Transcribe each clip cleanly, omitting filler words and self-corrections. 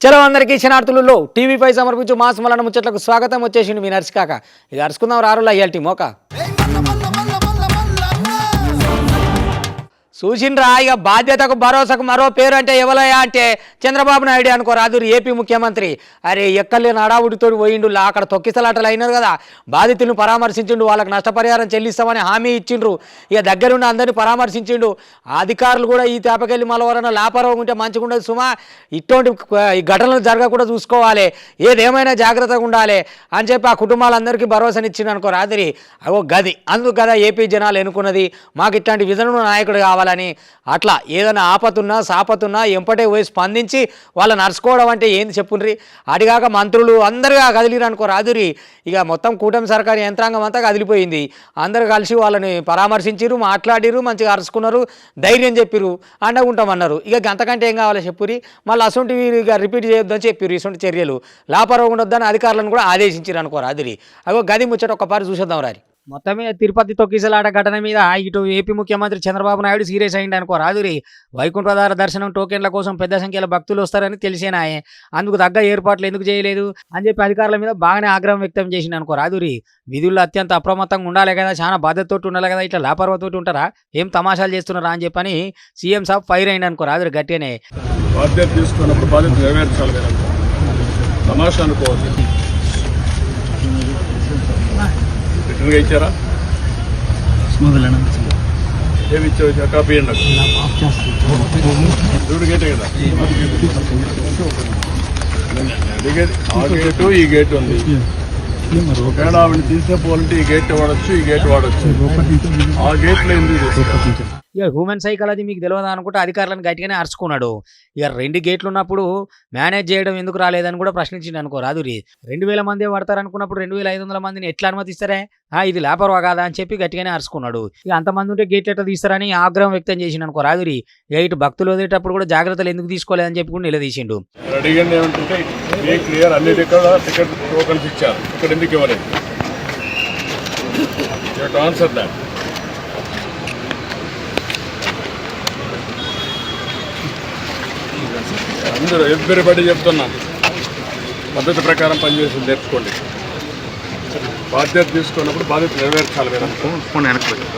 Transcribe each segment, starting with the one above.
చలో అందరికీ క్షణార్థులలో టీవీపై సమర్పించు మాస్ మలన ముచ్చట్లకు స్వాగతం. వచ్చేసిండు మీ నర్సి కాక. ఇక అరుచుకుందాం రారులా ఇయాల్టి మోక చూసిండ్రా. ఇక బాధ్యతకు భరోసాకు మరో పేరు అంటే ఎవలయా అంటే చంద్రబాబు నాయుడు అనుకోరాదు. ఏపీ ముఖ్యమంత్రి అరే ఎక్కలేని అడావుడితో పోయిండు. అక్కడ తొక్కిసలాటలు అయినారు కదా, బాధితులను పరామర్శించిండు, వాళ్ళకి నష్టపరిహారం చెల్లిస్తామని హామీ ఇచ్చిండ్రు. ఇక దగ్గరుండి అందరినీ పరామర్శించిండు. అధికారులు కూడా ఈ తేపకెళ్ళి మళ్ళీ లాపరవం ఉంటే మంచిగా ఉండదు సుమా, ఇటువంటి ఈ ఘటనలు జరగకుండా చూసుకోవాలి, ఏదేమైనా జాగ్రత్తగా ఉండాలి అని చెప్పి ఆ కుటుంబాలందరికీ భరోసానిచ్చిండు అనుకోరాదిరి. అగో గది అందుకు కదా ఏపీ జనాలు ఎన్నుకున్నది, మాకు ఇట్లాంటి విధంగా నాయకుడు కావాలి అని. అట్లా ఏదైనా ఆపతున్నా సాపతున్నా ఎంపటే పోయి స్పందించి వాళ్ళని నడుచుకోవడం అంటే ఏంది చెప్పుండ్రి. అడిగాక మంత్రులు అందరుగా కదిలిరు అనుకో రాదురి. ఇక మొత్తం కూటమి సర్కారు యంత్రాంగం అంతా కదిలిపోయింది. అందరూ కలిసి వాళ్ళని పరామర్శించారు, మాట్లాడిరు, మంచిగా అరుచుకున్నారు, ధైర్యం చెప్పిరు, అండగుంటామన్నారు. ఇక అంతకంటే ఏం కావాలి చెప్పురి. మళ్ళీ అసొంటివి ఇక రిపీట్ చేయొద్దని చెప్పారు. ఇసొంటి చర్యలు లాపరవగా ఉండొద్దని అధికారులను కూడా ఆదేశించారు అనుకో రాదురి. అగో గది ముచ్చట ఒక్కపారి చూసేద్దాం రారి. మొత్తమే తిరుపతి తొక్కిసలాట ఘటన మీద ఇటు ఏపీ ముఖ్యమంత్రి చంద్రబాబు నాయుడు సీరియస్ అయింది అనుకో రాదురి. వైకుంఠధార దర్శనం టోకెన్ల కోసం పెద్ద సంఖ్యలో భక్తులు వస్తారని తెలిసేనాయే, అందుకు తగ్గ ఏర్పాట్లు ఎందుకు చేయలేదు అని చెప్పి అధికారుల మీద బాగానే ఆగ్రహం వ్యక్తం చేసింది అనుకో రాదురి. విధుల్లో అత్యంత అప్రమత్తంగా ఉండాలి కదా, చాలా బాధ్యతతో ఉండాలి కదా, ఇట్లా లాపర్వతోటి ఉంటారా, ఏం తమాషాలు చేస్తున్నారా అని చెప్పని సీఎం సాబ్ ఫైర్ అయింది అనుకో రాదురి గట్టిగానే. బాధ్యత తీసుకున్నప్పుడు బాధ్యత నెరవేర్చాలి కదా, తమాషా అనుకోవచ్చు. రిటర్న్గా ఇచ్చారా? ఏమి ఇచ్చావు? కాపీ అండి చూడు గేటే కదా, ఆ గేటు ఈ గేటు ఉంది. ఒకవేళ ఆవిడ తీసేపోవాలంటే ఈ గేట్ వాడచ్చు, ఈ గేట్ వాడచ్చు, ఆ గేట్లో ఎందుకు తీసుకోవాలి? ఇక హ్యూమన్ సైకాలజీ మీకు తెలియదా అనుకుంటే అధికారులను గట్టిగానే అరుచుకున్నాడు. ఇక 2 గేట్లు ఉన్నప్పుడు మేనేజ్ చేయడం ఎందుకు రాలేదని కూడా ప్రశ్నించింది అనుకో రాదురి. 2000 మంది పడతారు అనుకున్నప్పుడు 2500 మందిని ఎట్లా అనుమతిస్తారే, ఇది లేపర్వా కాదా అని చెప్పి గట్టిగానే అరుచుకున్నాడు. ఇక అంతమంది ఉంటే గేట్లు ఎట్లా తీస్తారని ఆగ్రహం వ్యక్తం చేసిండు అనుకో రాదురి. ఇక ఇటు భక్తులు వదిలేటప్పుడు కూడా జాగ్రత్తలు ఎందుకు తీసుకోలేదని చెప్పి కూడా నిలదీసిండు. అడిగింది ఏమంటే క్లియర్ అన్ని టికెట్ టోకన్స్ ఇచ్చారు, ఇక్కడ ఎందుకు ఇవ్వలేదు? Answer that. అందరూ ఎవ్రీబడి చెప్తున్నా, పద్ధతి ప్రకారం పనిచేసి నేర్చుకోండి. బాధ్యత తీసుకున్నప్పుడు బాధ్యత నెరవేర్చాలి కదా,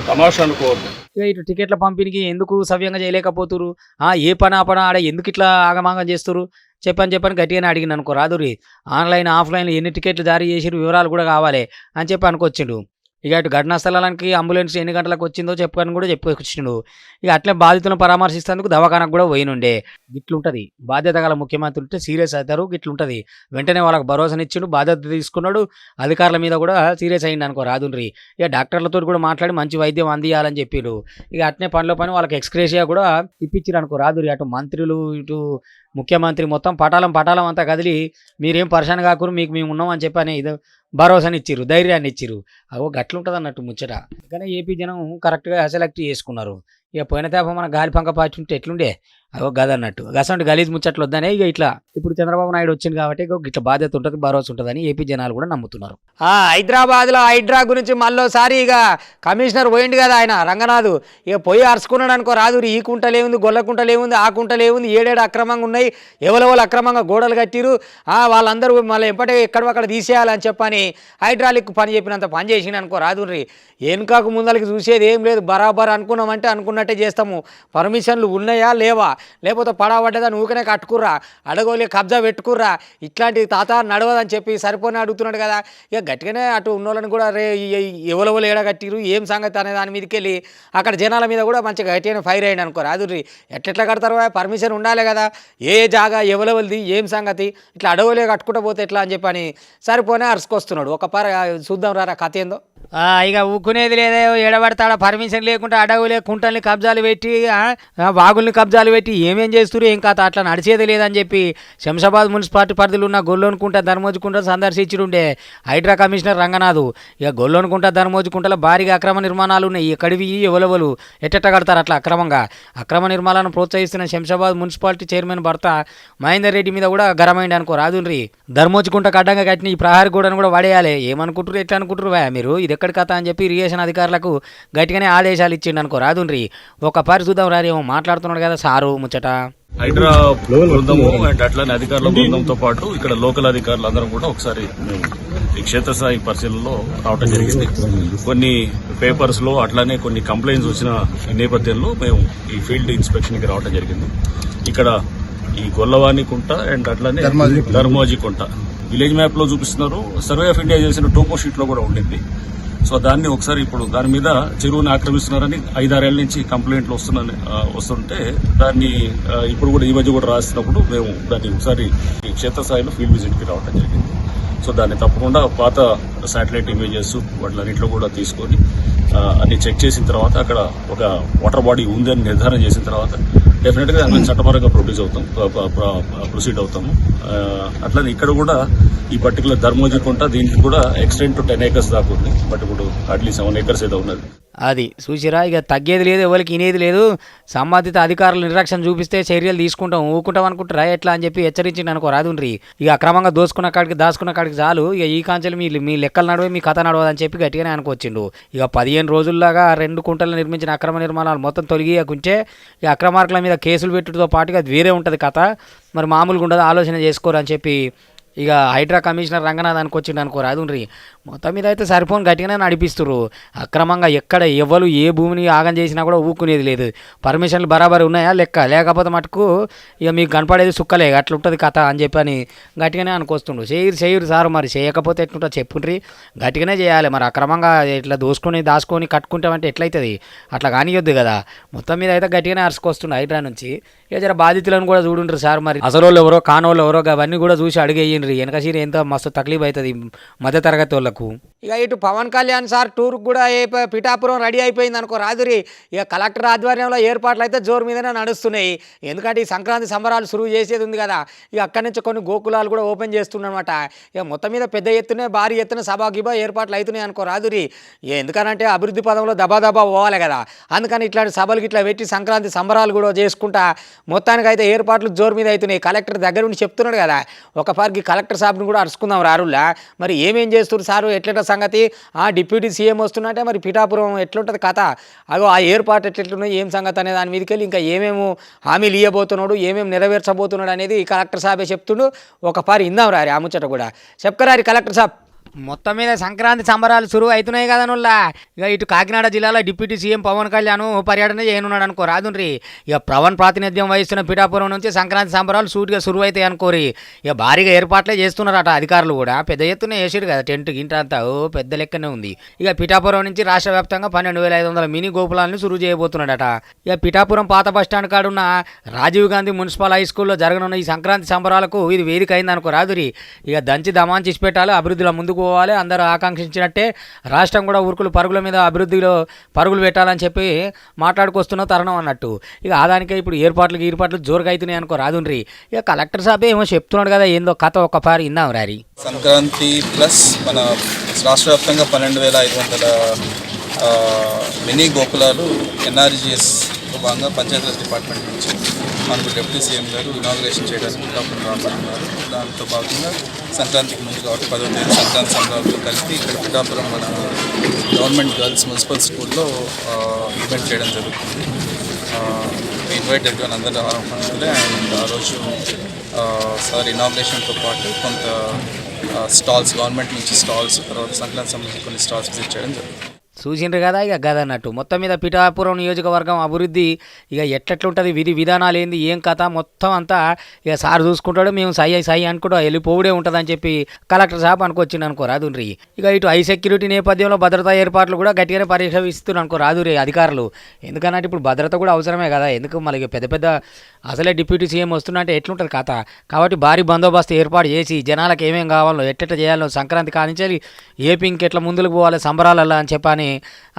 తమాషా అనుకోవద్దు. ఇక ఇటు టికెట్ల పంపిణీకి ఎందుకు సవ్యంగా చేయలేకపోతురు, ఏ పని ఆ పని ఆడ ఎందుకు ఇట్లా ఆగమాగం చేస్తురు చెప్పని గట్టిగానే అడిగిన అనుకో రాదురి. ఆన్లైన్ ఆఫ్లైన్లో ఎన్ని టికెట్లు జారీ చేసి వివరాలు కూడా కావాలి అని చెప్పి అనుకొచ్చిండు. ఇక ఇటు ఘటనా స్థలానికి అంబులెన్స్ ఎన్ని గంటలకు వచ్చిందో చెప్పని కూడా చెప్పుకొచ్చిండు. ఇక అట్లే బాధితులను పరామర్శిస్తేందుకు దవాఖానకు కూడా పోయినుండే. గిట్లుంటుంది బాధ్యత గల ముఖ్యమంత్రి ఉంటే సీరియస్ అవుతారు, గిట్లుంటుంది. వెంటనే వాళ్ళకి భరోసానిచ్చిండు, బాధ్యత తీసుకున్నాడు, అధికారుల మీద కూడా సీరియస్ అయింది అనుకో రాదుండ్రి. ఇక డాక్టర్లతో కూడా మాట్లాడి మంచి వైద్యం అందియాలని చెప్పారు. ఇక అట్నే పనిలో పని వాళ్ళకి ఎక్స్గ్రేషియా కూడా ఇప్పించారు అనుకో రాదురి. అటు మంత్రులు ఇటు ముఖ్యమంత్రి మొత్తం పటాలం అంతా కదిలి మీరేం పరిశాన్ కాకురు, మీకు మేము ఉన్నాం అని చెప్పని ఇది భరోసాని ఇచ్చిర్రు, ధైర్యాన్ని ఇచ్చిర్రు. అవో గట్లుంటుంది అన్నట్టు ముచ్చట. కానీ ఏపీ జనం కరెక్ట్గా సెలెక్ట్ చేసుకున్నారు. ఇక పోయిన తేప మన గాలి పంక పాచి ఉంటే ఎట్లుండే అవో గదన్నట్టు. గసంటి గలీజ్ ముచ్చట్లు వద్దనే ఇక ఇట్లా ఇప్పుడు చంద్రబాబు నాయుడు వచ్చింది కాబట్టి ఇట్లా బాధ్యత ఉంటుంది, భరోసా ఉంటుందని ఏపీ జనాలు కూడా నమ్ముతున్నారు. హైదరాబాద్లో హైడ్రా గురించి మళ్ళోసారి ఇక కమిషనర్ పోయిండు కదా ఆయన రంగనాథ్. ఇక పోయి అరుచుకున్నాడు అనుకో రాదు. ఈ కుంటలేముంది, గొల్ల కుంటలేముంది, ఆ కుంటలేముంది, ఏడేడు అక్రమంగా ఉన్నాయి, ఎవరెవరు అక్రమంగా గోడలు కట్టిరు, వాళ్ళందరూ మళ్ళీ ఎప్పటి ఎక్కడక్కడ తీసేయాలని చెప్పని హైడ్రాలిక్ పని చెప్పినంత పని చేసిండు అనుకో రాదు. వెనుకకు ముందలకి చూసేది ఏం లేదు, బరాబర్ అనుకున్నామంటే అనుకున్నట్టే చేస్తాము. పర్మిషన్లు ఉన్నాయా లేవా, లేకపోతే పడబడ్డదని ఊకనే కట్టుకుర్రా, అడగోలే కబ్జా పెట్టుకుర్రా, ఇట్లాంటి తాత నడవదని చెప్పి సరిపోని అడుగుతున్నాడు కదా. ఇక గట్టిగానే అటు ఉన్నోళ్ళని కూడా ఎవరెవరు ఏడగట్టిరు ఏం సంగతి అనే దాని మీదకి వెళ్ళి అక్కడ జనాల మీద కూడా మంచిగా గట్టిగానే ఫైర్ అయ్యింది అనుకో రాదుర్రి. ఎట్లా కడతారు, పర్మిషన్ ఉండాలి కదా, ఏ జాగా ఎవరెవరిది ఏం సంగతి, ఇట్లా అడవులే కట్టుకుంటూ పోతే ఎట్లా అని చెప్పని సరిపోనే అరుచుకొస్తున్నాడు. ఒక చూద్దాం రా కథ ఏందో. ఇక ఊకునేది లేదే, ఎడబడతాడ పర్మిషన్ లేకుండా అడవులే కుంటల్ని కబ్జాలు పెట్టి వాగుల్ని కబ్జాలు పెట్టి ఏమేం చేస్తున్నారు ఏం కాదు, అట్లా నడిచేది లేదని చెప్పి శంషాబాద్ మున్సిపాలిటీ పరిధిలో ఉన్న గొల్లోనుకుంట ధర్మోజుకుంట సందర్శించుండే హైడ్రా కమిషనర్ రంగనాథ్. ఇక గొల్లోనుకుంట ధర్మోజుకుంటలో భారీగా అక్రమ నిర్మాణాలు ఉన్నాయి, ఎక్కడివి ఎవరెవరు ఎట్ట కడతారు అట్లా అక్రమ నిర్మాణాలను ప్రోత్సహిస్తున్న శంషాబాద్ మున్సిపాలిటీ చైర్మన్ భర్త మహేందర్ రెడ్డి మీద కూడా గరమైంది అనుకో రాదుండ్రి. ధర్మోజుకుంట అడ్డంగా కట్టిన ఈ ప్రహారీ గోడను కూడా వాడేయాలి, ఏమనుకుంటారు ఎట్లా అనుకుంటారు మీరు, ఇది ఎక్కడి కథ అని చెప్పి ఇరిగేషన్ అధికారులకు గట్టిగానే ఆదేశాలు ఇచ్చిండు అనుకో రాదుండ్రి. ఒక పరి చూద్దాం రారేమో మాట్లాడుతున్నాడు కదా సారు ముచ్చట. హైడ్రా బృందము అండ్ అట్లానే అధికారుల బృందంతో పాటు ఇక్కడ లోకల్ అధికారులు అందరం కూడా ఒకసారి మేము ఈ క్షేత్రస్థాయి పరిశీలనలో రావడం జరిగింది. కొన్ని పేపర్స్ లో అట్లానే కొన్ని కంప్లైంట్స్ వచ్చిన నేపథ్యంలో మేము ఈ ఫీల్డ్ ఇన్స్పెక్షన్ కి రావడం జరిగింది. ఇక్కడ ఈ గొల్లవాణి కుంట అండ్ అట్లానే ధర్మోజీ కుంట విలేజ్ మ్యాప్ లో చూపిస్తున్నారు. సర్వే ఆఫ్ ఇండియా చేసిన టోపో షీట్ లో కూడా ఉండింది. సో దాన్ని ఒకసారి ఇప్పుడు దాని మీద చెరువుని ఆక్రమిస్తున్నారని 5-6 ఏళ్ల నుంచి కంప్లైంట్లు వస్తుంటే దాన్ని ఇప్పుడు కూడా ఈ మధ్య కూడా రాసినప్పుడు మేము దాన్ని ఒకసారి క్షేత్రస్థాయిలో ఫీల్డ్ విజిట్ కి రావడం జరిగింది. సో దాన్ని తప్పకుండా పాత శాటిలైట్ ఇమేజెస్ వాటిలన్నింటిలో కూడా తీసుకొని అన్ని చెక్ చేసిన తర్వాత అక్కడ ఒక వాటర్ బాడీ ఉందని నిర్ధారణ చేసిన తర్వాత డెఫినెట్ గా మేము చట్టపరంగా ప్రొసీడ్ అవుతాము. అట్లానే ఇక్కడ కూడా ఈ పర్టికులర్ ధర్మోజీ కుంట దీనికి కూడా ఎక్స్టెండ్ టు 10 acres దాకా ఉంది. బట్ ఇప్పుడు హార్డ్లీ 7 acres ఏదో ఉన్నది. అది చూసిరా, ఇక తగ్గేది లేదు, ఎవరికి ఇనేది లేదు. సంబంధిత అధికారులు నిర్లక్ష్యం చూపిస్తే చర్యలు తీసుకుంటాం, ఊకుంటాం అనుకుంటారా ఎట్లా అని చెప్పి హెచ్చరించింది అనుకో రాదుండ్రి. ఇక అక్రమంగా దోసుకున్న కాడికి దాచుకున్న కాడికి చాలు, ఇక ఈ కాంచెలు మీ లెక్కలు నడవే, మీ కథ నడవదని చెప్పి గట్టిగానే అనుకొచ్చిండు. ఇక 15 రోజుల్లాగా 2 కుంటలు నిర్మించిన అక్రమ నిర్మాణాలు మొత్తం తొలగియకుంటే ఇక అక్రమార్కుల మీద కేసులు పెట్టుతో పాటుగా అది వేరే ఉంటుంది కథ. మరి మామూలుగా ఉండదు, ఆలోచన చేసుకోరని చెప్పి ఇక హైడ్రా కమిషనర్ రంగనాథ్ అనుకొచ్చిండు అనుకో రాదుండ్రి. మొత్తం మీద అయితే సరిపోని గట్టిగానే నడిపిస్తున్నారు. అక్రమంగా ఎక్కడ ఎవరు ఏ భూమిని ఆగం చేసినా కూడా ఊక్కునేది లేదు. పర్మిషన్లు బరాబరి ఉన్నాయా లెక్క, లేకపోతే మటుకు ఇక మీకు కనపడేది సుక్కలే, అట్లా ఉంటుంది కథ అని చెప్పని గట్టిగానే అనుకొస్తుండు. చేయరు సార్, మరి చేయకపోతే ఎట్లుంటో చెప్పుండ్రి, గట్టిగానే చేయాలి. మరి అక్రమంగా ఇట్లా దాచుకొని కట్టుకుంటామంటే ఎట్లయితుంది, అట్లా కానియొద్దు కదా. మొత్తం మీద అయితే గట్టిగానే అరుచుకొస్తుండు హైడ్రా నుంచి. ఇక జర బాధితులను కూడా చూడుండ్రు సార్, మరి అసలు ఎవరో కానోళ్ళు ఎవరో అవన్నీ కూడా చూసి అడిగేయండి. వెనక సీరి ఎంత మస్తు తక్లీఫ్ అవుతుంది మధ్య తరగతి వాళ్ళకు. ఇక ఇటు పవన్ కళ్యాణ్ సార్ టూర్కి కూడా పిఠాపురం రెడీ అయిపోయింది అనుకో రాదురి. ఇక కలెక్టర్ ఆధ్వర్యంలో ఏర్పాట్లు అయితే జోరు మీదనే నడుస్తున్నాయి. ఎందుకంటే ఈ సంక్రాంతి సంబరాలు సురువు చేసేది ఉంది కదా. ఇక అక్కడి నుంచి కొన్ని గోకులాలు కూడా ఓపెన్ చేస్తున్నమాట. ఇక మొత్తం మీద పెద్ద ఎత్తున భారీ ఎత్తున సభా ఏర్పాట్లు అవుతున్నాయి అనుకో రాదురి. ఎందుకనంటే అభివృద్ధి పదంలో దబా పోవాలి కదా. అందుకని ఇట్లాంటి సభలు ఇట్లా పెట్టి సంక్రాంతి సంబరాలు కూడా చేసుకుంటా మొత్తానికైతే ఏర్పాట్లు జోరు మీద అవుతున్నాయి. కలెక్టర్ దగ్గర ఉండి చెప్తున్నాడు కదా, ఒక పార్కి కలెక్టర్ సాబ్ని కూడా అరుచుకుందాం రారులా. మరి ఏమేం చేస్తున్నారు సారు, ఎట్లా సంగతి, డిప్యూటీ సీఎం వస్తున్నట్టే మరి పిఠాపురం ఎట్లుంటుంది కథ, అగో ఆ ఏర్పాటు ఎట్లున్నాయి ఏం సంగతి అనే దాని మీదకి వెళ్ళి ఇంకా ఏమేమి హామీలు ఇవ్వబోతున్నాడు, ఏమేమి నెరవేర్చబోతున్నాడు అనేది కలెక్టర్ సాబే చెప్తుండు. ఒక పారి ఇందాం రారి ఆ ముచ్చట కూడా చెప్పుకరారి కలెక్టర్ సాబ్. మొత్తం మీద సంక్రాంతి సంబరాలు సురువు అవుతున్నాయి కదా నుల్లా. ఇక ఇటు కాకినాడ జిల్లాలో డిప్యూటీ సీఎం పవన్ కళ్యాణ్ పర్యటన చేయనున్నాడు అనుకో రాదుండ్రి. ఇక పవన్ ప్రాతినిధ్యం వహిస్తున్న పిఠాపురం నుంచి సంక్రాంతి సంబరాలు సూటిగా సురువు అవుతాయి అనుకోరి. ఇక భారీగా ఏర్పాట్లే చేస్తున్నారట అధికారులు కూడా. పెద్ద ఎత్తున వేసాడు కదా టెంట్ గింట అంతా, పెద్ద లెక్కనే ఉంది. ఇక పిఠాపురం నుంచి రాష్ట్ర వ్యాప్తంగా 12,500 మినీ గోపులాలను సురువు చేయబోతున్నాడట. ఇక పిఠాపురం పాత బస్టాండ్ కాడున్న రాజీవ్ గాంధీ మున్సిపల్ హై స్కూల్లో జరగనున్న ఈ సంక్రాంతి సంబరాలకు ఇది వేదిక అయింది అనుకో రాదురి. ఇక దంచి దమాంచి పెట్టాలి, అభివృద్ధిలో ముందుకు పోవాలి, అందరూ ఆకాంక్షించినట్టే రాష్ట్రం కూడా ఉరుకులు పరుగుల మీద అభివృద్ధిలో పరుగులు పెట్టాలని చెప్పి మాట్లాడుకొస్తున్న తరుణం అన్నట్టు. ఇక ఆదానికే ఇప్పుడు ఏర్పాట్లు జోరుగా అవుతున్నాయి అనుకో రాదుండ్రి. ఇక కలెక్టర్ సాబే ఏమో చెప్తున్నాడు కదా, ఏందో కథ ఒక్కసారి ఇందాం రారి. సంక్రాంతి ప్లస్ మన రాష్ట్ర వ్యాప్తంగా 12,500 మినీ గోకులాలు ఎన్ఆర్జీఎస్లో భాగంగా పంచాయతీరాజ్ డిపార్ట్మెంట్ నుంచి మనకు డిప్యూటీ సీఎం గారు ఇనాగ్రేషన్ చేయడానికి పిఠాపురం రాబోతున్నారు. దాంతో భాగంగా సంక్రాంతికి ముందు కాబట్టి 10వ తేదీ సంక్రాంతి సంబరాలతో కలిపి ఇక్కడ పిఠాపురం మన గవర్నమెంట్ గర్ల్స్ మున్సిపల్ స్కూల్లో ఈవెంట్ చేయడం జరుగుతుంది. ఇన్వైట్ ఎవ్రీవన్ అందరూ ఆహ్వానితులే. అండ్ ఆ రోజు సార్ ఇనాగ్రేషన్తో పాటు కొంత స్టాల్స్, గవర్నమెంట్ నుంచి స్టాల్స్, తర్వాత సంక్రాంతి సంబంధించి కొన్ని స్టాల్స్ విజిట్ చేయడం జరుగుతుంది. చూసిండ్రు కదా ఇక గదన్నట్టు. మొత్తం మీద పిఠాపురం నియోజకవర్గం అభివృద్ధి ఇక ఎట్లెట్లుంటుంది, విధానాలు ఏంది, ఏం కథ మొత్తం అంతా ఇక సార్ చూసుకుంటాడు, మేము సై అనుకుంటూ వెళ్ళిపోవుడే ఉంటుందని చెప్పి కలెక్టర్ సాబ్ అనుకొచ్చిండు అనుకో రాదుండ్రి. ఇక ఇటు హై సెక్యూరిటీ నేపథ్యంలో భద్రతా ఏర్పాట్లు కూడా గట్టిగానే పరిశీలిస్తున్నారు అనుకో రాదురి అధికారులు. ఎందుకనంటే ఇప్పుడు భద్రత కూడా అవసరమే కదా. ఎందుకు మళ్ళీ పెద్ద అసలే డిప్యూటీ సీఎం వస్తున్నట్టే ఎట్లుంటుంది కథ. కాబట్టి భారీ బందోబస్తు ఏర్పాటు చేసి జనాలకు ఏమేం కావాలో ఎట్ట చేయాలో సంక్రాంతి కానించాలి ఏపీ ఇంకెట్లా ముందుకు పోవాలి సంబరాలల్లా అని చెప్పని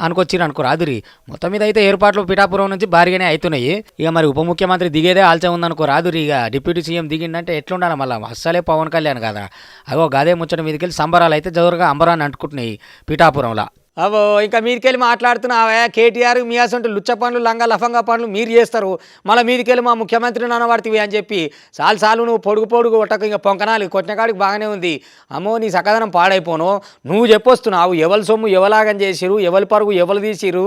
అనుకొచ్చిరు అనుకో రాదురి. మొత్తం మీద అయితే ఏర్పాట్లు పిఠాపురం నుంచి భారీగానే అవుతున్నాయి. ఇక మరి ఉప ముఖ్యమంత్రి దిగేదే ఆల్చే ఉందనుకో రాదురి. ఇక డిప్యూటీ సీఎం దిగిందంటే ఎట్లుండాలి మళ్ళీ, అస్సలే పవన్ కళ్యాణ్ కదా. అగో గదే ముచ్చట మీదకి వెళ్ళి సంబరాలు అయితే జోరుగా అంబరాన్ని అంటుకుంటున్నాయి పిఠాపురంలో. అవో ఇంకా మీదికెళ్ళి మాట్లాడుతున్నావా కేటీఆర్ మీ అసంటూ లుచ్చ పనులు లంగా లఫంగా పనులు మీరు చేస్తారు మళ్ళీ మీదికెళ్ళి మా ముఖ్యమంత్రి అనబడుతుంది అని చెప్పి సాలు నువ్వు పొడుగు కొట్టక ఇంకా పొంకనాలి కొట్టిన కాడికి బాగానే ఉంది. అమ్మో నీ సకదనం పాడైపోను. నువ్వు చెప్పొస్తున్నావు ఎవరి సొమ్ము ఎవలాగం చేసిరు, ఎవరి పరుగు ఎవరు తీసిరు,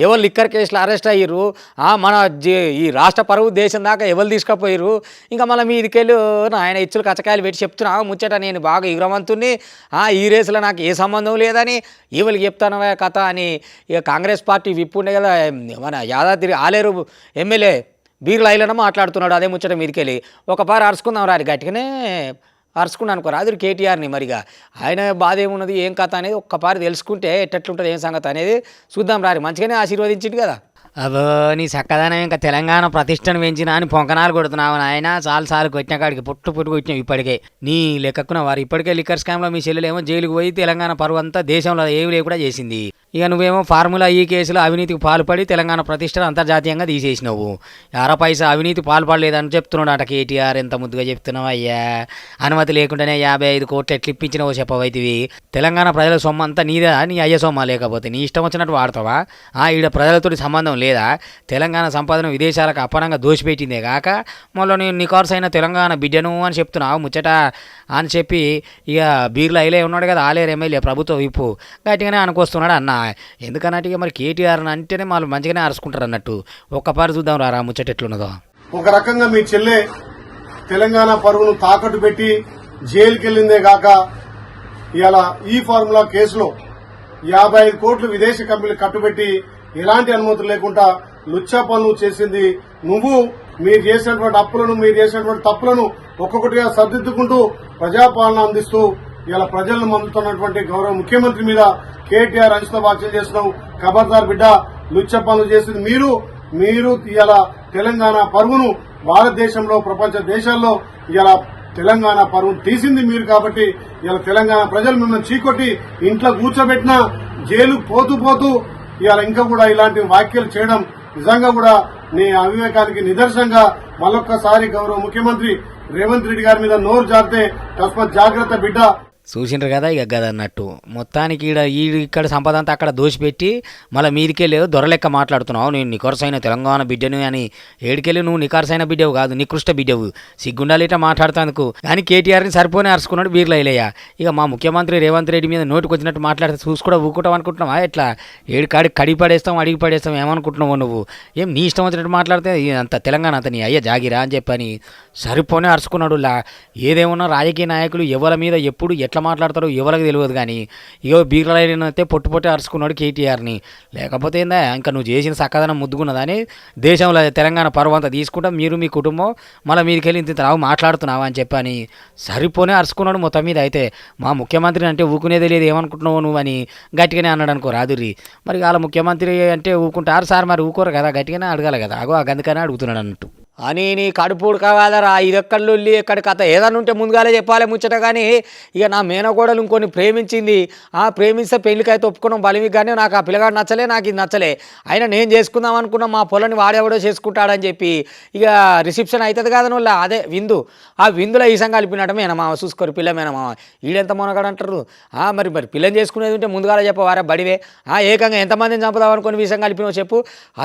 ఎవరు లిక్కర్ కేసులు అరెస్ట్ అయ్యారు, మన ఈ రాష్ట్ర పరువు దేశం దాకా ఎవరు తీసుకుపోయారు. ఇంకా మళ్ళీ మీదికెళ్ళి ఆయన ఇచ్చులు కచ్చకాయలు పెట్టి చెప్తున్నావు ముచ్చట నేను బాగా ఇగ్రవంతుని, ఈ రేసులో నాకు ఏ సంబంధం లేదని ఇవాళకి చెప్తాను కథ అని. ఇక కాంగ్రెస్ పార్టీ విప్ ఉండే కదా మన యాదాద్రి ఆలేరు ఎమ్మెల్యే బీర్ల ఐలన మాట్లాడుతున్నాడు అదే ముచ్చట మీదికెళ్ళి. ఒక పారు అరుచుకుందాం రాని గట్టిగానే అరుచుకున్నాను అనుకో రాదు కేటీఆర్ని. మరిగా ఆయన బాధ ఏమున్నది ఏం కథ అనేది ఒక్కపారి తెలుసుకుంటే ఎట్లెట్లుంటుంది ఏం సంగతి అనేది చూద్దాం రారి. మంచిగానే ఆశీర్వదించింది కదా. అబ్బో నీ చక్కదనం ఇంకా తెలంగాణ ప్రతిష్టను పెంచినా అని పొంకనాలు కొడుతున్నావు ఆయన. చాలు కొట్టిన కాడికి పుట్టు కొట్టినావు ఇప్పటికే. నీ లెక్కకున్న వారు ఇప్పటికే లిక్కర్ స్కామ్లో మీ చెల్లెలేమో జైలుకు పోయి తెలంగాణ పరువు అంతా దేశంలో ఏమి లేకుండా చేసింది. ఇక నువ్వేమో ఫార్ములా ఈ కేసులో అవినీతికి పాల్పడి తెలంగాణ ప్రతిష్టను అంతర్జాతీయంగా తీసేసినావు. పైసా అవినీతి పాల్పడలేదని చెప్తున్నాడు అట కేటీఆర్. ఎంత ముద్దుగా చెప్తున్నావు అయ్యా. అనుమతి లేకుండానే 55 కోట్లు ఎట్లు ఇప్పించినావో చెప్పవైతివి. తెలంగాణ ప్రజల సొమ్ము అంతా నీదా, నీ అయ్య సొమ్మ లేకపోతే నీ ఇష్టం వచ్చినట్టు వాడతావా? ఈడ ప్రజలతోటి సంబంధం లేదా? తెలంగాణ సంపదను విదేశాలకు అప్పనంగా దోచిపెట్టిందే కాక మళ్ళీ నేను నికార్సైన తెలంగాణ బిడ్డను అని చెప్తున్నావు ముచ్చట అని చెప్పి ఇక బీర్ల ఐలే ఉన్నాడు కదా ఆలేరు ఎమ్మెల్యే ప్రభుత్వ విప్పు గట్టిగానే అనుకొస్తున్నాడు అన్న. ఎందుకన్నట్టు మరి కేటీఆర్ అంటేనే వాళ్ళు మంచిగానే అరుచుకుంటారు అన్నట్టు. ఒక్కపారి చూద్దాం రా ముచ్చట ఎట్లున్నదో. ఒక రకంగా మీ చెల్లె తెలంగాణ పరువును తాకట్టు పెట్టి జైలుకి వెళ్లిందే కాక ఇలా ఈ ఫార్ములా కేసులో 55 కోట్లు విదేశీ కంపెనీలు కట్టుబెట్టి ఎలాంటి అనుమతులు లేకుండా లుచ్చా పనులు చేసింది నువ్వు. మీరు చేసినటువంటి అప్పులను మీరు చేసినటువంటి తప్పులను ఒక్కొక్కటిగా సర్దిద్దుకుంటూ ప్రజాపాలన అందిస్తూ ఇలా ప్రజలను మందుతున్నటువంటి గౌరవ ముఖ్యమంత్రి మీద కేటీఆర్ అంశతో వ్యాఖ్యలు చేస్తున్నావు. ఖబర్దార్ బిడ్డ, లుచ్చ పనులు చేసింది మీరు ఇలా తెలంగాణ పరువును భారతదేశంలో ప్రపంచ దేశాల్లో ఇలా తెలంగాణ పరువును తీసింది మీరు. కాబట్టి ఇలా తెలంగాణ ప్రజలు మిమ్మల్ని చీకొట్టి ఇంట్లో కూర్చోబెట్టినా జైలు పోతూ ఇవాళ ఇంకా కూడా ఇలాంటి వ్యాఖ్యలు చేయడం నిజంగా కూడా నీ అవివేకానికి నిదర్శనంగా మళ్ళొక్కసారి గౌరవ ముఖ్యమంత్రి రేవంత్ రెడ్డి గారి మీద నోరు జారితే తస్మత్ జాగ్రత్త బిడ్డ. చూసిండ్రు కదా ఇక గదన్నట్టు మొత్తానికి ఇక్కడ సంపద అంతా అక్కడ దోషిపెట్టి మళ్ళీ మీదికెళ్ళి దొరలెక్క మాట్లాడుతున్నావు. నేను నికర్సైన తెలంగాణ బిడ్డను అని. ఏడికెళ్ళి నువ్వు నికార్సైన బిడ్డవు కాదు, నికృష్ట బిడ్డవు. సిగ్గుండాలిట మాట్లాడుతానుకు కానీ కేటీఆర్ని సరిపోనే అరుచుకున్నాడు బీర్ల ఐలయ్య. ఇక మా ముఖ్యమంత్రి రేవంత్ రెడ్డి మీద నోటికి వచ్చినట్టు మాట్లాడితే చూసుకుంటా ఊకుంటాం అనుకుంటున్నావా? ఎట్లా ఏడికాడికి కడిగి పడేస్తాం అడిగి పడేస్తాం ఏమనుకుంటున్నావు నువ్వు? ఏం నీ ఇష్టం వచ్చినట్టు మాట్లాడితే అంత తెలంగాణ అంత నీ అయ్య జాగిరా అని చెప్పని సరిపోనే అరుచుకున్నాడు. ఏదేమన్నా రాజకీయ నాయకులు ఎవరి మీద ఎప్పుడు ఎట్లా మాట్లాడతారో ఎవరికి తెలియదు కానీ బీర్ల ఐలైతే పొట్టు అరుచుకున్నాడు కేటీఆర్ని. లేకపోతే ఏందా ఇంకా నువ్వు చేసిన సక్కదనం ముద్దుకున్నదని దేశంలో తెలంగాణ పరువు అంతా తీసుకుంటా మీరు మీ కుటుంబం మళ్ళీ మీదికెళ్ళి ఇంత రావు మాట్లాడుతున్నావా అని చెప్పని సరిపోనే అరుచుకున్నాడు మొత్తం మీద. అయితే మా ముఖ్యమంత్రిని అంటే ఊకునేదే లేదు ఏమనుకుంటున్నావు నువ్వు అని గట్టిగానే అన్నాడు అనుకో రాదురి. మరి వాళ్ళ ముఖ్యమంత్రి అంటే ఊకుంటారు సార్, మరి ఊకోరు కదా, గట్టిగానే అడగాలి కదా. అందుకనే అడుగుతున్నాడు అన్నట్టు. అని నీ కడుపుడు కావాలరా ఇదెక్కళ్ళు ఎక్కడ కథ ఏదన్నా ఉంటే ముందుగానే చెప్పాలి ముచ్చట. కానీ ఇక నా మేనకోడలు ఇంకొని ప్రేమించింది, ప్రేమిస్తే పెళ్లికైతే ఒప్పుకున్నాం బలిమికి. కానీ నాకు ఆ పిల్లగాడు నచ్చలే, నాకు ఇది నచ్చలే. అయినా నేను చేసుకుందాం అనుకున్నా మా పొలని వాడేవాడో చేసుకుంటాడని చెప్పి ఇక రిసెప్షన్ అవుతుంది కదా వాళ్ళ అదే విందు. ఆ విందులో ఈసం కలిపినట్టు మేనమామ చూసుకోరు పిల్ల మేనమామ ఈడెంత మొనగాడు అంటారు. మరి పిల్లని చేసుకునేది ఉంటే ముందుగానే చెప్పవారా బడివే. ఏకంగా ఎంతమందిని చంపుదాం అనుకుని విషయం కలిపినో చెప్పు.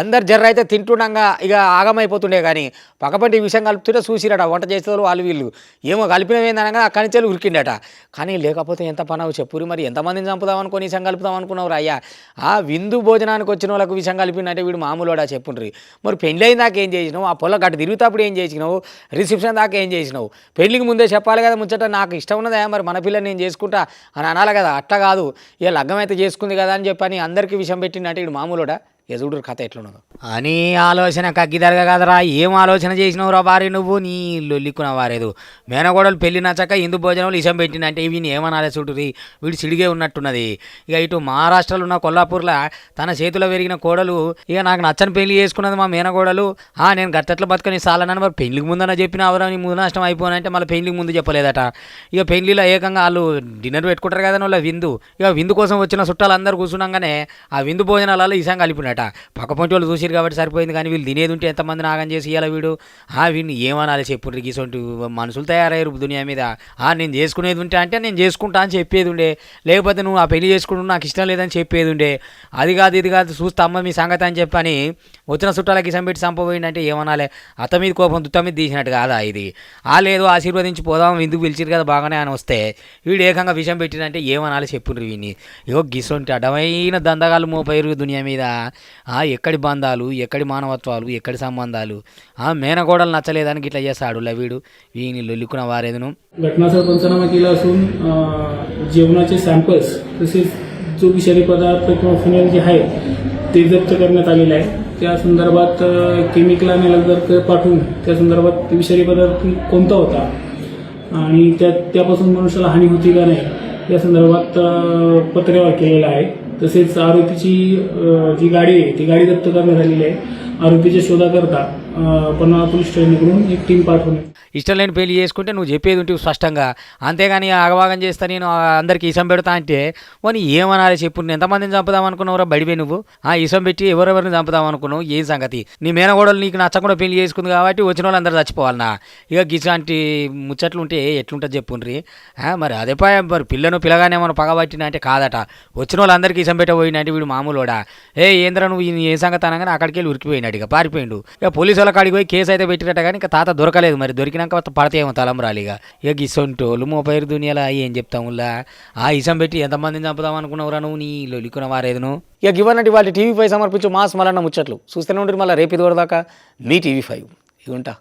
అందరు జర్ర అయితే తింటుండగా ఇక ఆగమైపోతుండే. కానీ పక్కపంటి విషయం కలుపుతుంటే చూసిరట వంట చేసేవాళ్ళు వాళ్ళు వీళ్ళు ఏమో కలిపినవేందనగా అక్కడి నుంచి ఉరికిండట. కానీ లేకపోతే ఎంత పనవు చెప్పురి. మరి ఎంతమందిని చంపుదాం అనుకుని విషయం కలుపుదాం అనుకున్నావు అయ్యా? విందు భోజనానికి వచ్చిన వాళ్ళకు విషయం కలిపినట్టే వీడు మామూలుడా చెప్పుండ్రి. మరి పెళ్ళి అయిన దాకా ఏం చేసినావు? ఆ పొల గట్టు తిరుగుతాప్పుడు ఏం చేసినావు? రిసెప్షన్ దాకా ఏం చేసినావు? పెళ్లికి ముందే చెప్పాలి కదా ముచ్చట. నాకు ఇష్టం ఉన్నదా మరి మన పిల్లని నేను చేసుకుంటా అని అనాలి కదా. అట్లా కాదు ఇక లగ్గం అయితే చేసుకుంది కదా అని చెప్పని అందరికీ విషయం పెట్టినట్టు వీడు మామూలుడా. ఎదుడు కథ ఎట్లున్నదో అని ఆలోచన కగ్గిదరగా కదరా. ఏం ఆలోచన చేసినావు రా భార్య నువ్వు? నీ లొల్లిక్కున్న వారేదు మేనగోడలు పెళ్లి నచ్చక ఇందు భోజనాలు ఇషం పెట్టిందంటే వీని ఏమనాలి చూడురి. వీడు సిడిగే ఉన్నట్టున్నది. ఇక ఇటు మహారాష్ట్రలో ఉన్న కొల్లాపూర్లో తన చేతిలో పెరిగిన కోడలు ఇక నాకు నచ్చని పెళ్లి చేసుకున్నది మా మేనగోడలు. నేను గట్టట్లు బతుకొని సాలనని మరి పెళ్లికి ముందన చెప్పిన అవరాని ముందు నష్టం అయిపోనంటే మళ్ళీ పెళ్లికి ముందు చెప్పలేదట. ఇక పెళ్లిలో ఏకంగా వాళ్ళు డిన్నర్ పెట్టుకుంటారు కదా వాళ్ళ విందు. ఇక విందు కోసం వచ్చిన చుట్టాలు అందరూ కూర్చున్నాగానే ఆ విందు భోజనాలలో ఇషం కలిపినట. కాదట. పక్క పొంటి వాళ్ళు చూసిరు కాబట్టి సరిపోయింది, కానీ వీళ్ళు తినేది ఉంటే ఎంతమంది నాగం చేసి ఇవ్వాలి వీడు. వీడిని ఏమనాలి చెప్పుర్రి, గీసొంటి మనుషులు తయారయ్యారు దునియా మీద. నేను చేసుకునేది ఉంటే అంటే నేను చేసుకుంటా అని చెప్పేది ఉండే, లేకపోతే నువ్వు ఆ పెళ్లి చేసుకుంటూ నాకు ఇష్టం లేదని చెప్పేది ఉండే. అది కాదు ఇది కాదు చూస్తా అమ్మ మీ సంగతి అని చెప్పని వచ్చిన చుట్టాలకి ఇసం పెట్టి చంపబోయిందంటే ఏమనాలి. అత్త మీద కోపం దుత్త మీద తీసినట్టు కాదా ఇది. లేదు ఆశీర్వదించి పోదాం ఎందుకు పిలిచిరు కదా బాగానే అని వస్తే వీడు ఏకంగా విషయం పెట్టినంటే ఏమనాలి చెప్పుర్రి వీడిని. గిసొంటి అడ్డమైన దందగాలు మోపైరు దునియా మీద. ఎక్కడి బంధాలు, ఎక్కడి మానవత్వాలు, ఎక్కడి సంబంధాలు. మేనగోడలు నచ్చలేదని ఇట్లా చేస్తాడు వీడు. వీని లొల్లుకున్న వారేదను. घटनास्थळ पंचनामा केला असून जेवणाचे सॅम्पल्स तसेच जो विषारी पदार्थ किंवा फिनेल जे आहे ते जप्त करण्यात आलेलं आहे. त्या संदर्भात केमिकल आणि लक्झर पाठवून त्या संदर्भात विषारी पदार्थ कोणता होता आणि त्यापासून मनुष्याला हानी होती का नाही या संदर्भात पत्रव्यवहार केलेला आहे. तसेच आरोपीची जी गाडी आहे ती गाडी जप्त करण्यात आलेली आहे. आरोपीच्या शोधाकरता पन्हाळा पोलीस स्टेशनकडून एक टीम पाठवण्यात. ఇష్టం లేని పెళ్లి చేసుకుంటే నువ్వు చెప్పేది ఉంటే స్పష్టంగా, అంతేగాని ఆగవాగం చేస్తా నేను అందరికి ఇసం పెడతా అంటే పోనీ ఏమనాలి చెప్పు. నేను ఎంతమందిని చంపుదాం అనుకున్నావురా బడిపోయి నువ్వు. ఇసం పెట్టి ఎవరెవరిని చంపుదాం అనుకున్నావు ఏం సంగతి. నీ మేనగోడలు నీకు నచ్చకుండా పెళ్లి చేసుకుంది కాబట్టి వచ్చిన వాళ్ళు అందరూ చచ్చిపోవాలన్నా. ఇక గిట్లాంటి ముచ్చట్లు ఉంటే ఎట్లుంటుంది చెప్పుండ్రి. మరి అదే మరి పిల్లగానే మనం పగబట్టిన అంటే కాదట. వచ్చిన వాళ్ళందరికీ ఇసం పెట్టబోయినట్టు వీడు మామూలుడా. ఏంద్ర నువ్వు ఏ సంగతి అనగానే అక్కడికి వెళ్ళి ఉరికిపోయినాడు. ఇక పారిపోయిండు. ఇక పోలీసు వాళ్ళ కాడికి పోయి కేసు అయితే పెట్టినట్ట కానీ ఇంకా తాత దొరకలేదు. మరి దొరికినాక పడతాయేమో తలంబరాలిగా. ఇక గిసొంటోళ్ళు మోపైరు దునియాలా ఏం చెప్తాములా. ఇసం పెట్టి ఎంతమందిని చంపుదాం అనుకున్నావురా నువ్వు నీ లొలికున్న వారేదను. ఇక ఇవ్వనంటే వాళ్ళ టీవీ5 సమర్పించు మాస్ మలన్న ముచ్చట్లు చూస్తూనే ఉంటారు. మళ్ళీ రేపు ఇది వరదాకా మీ టీవీ5 ఇగుంటా.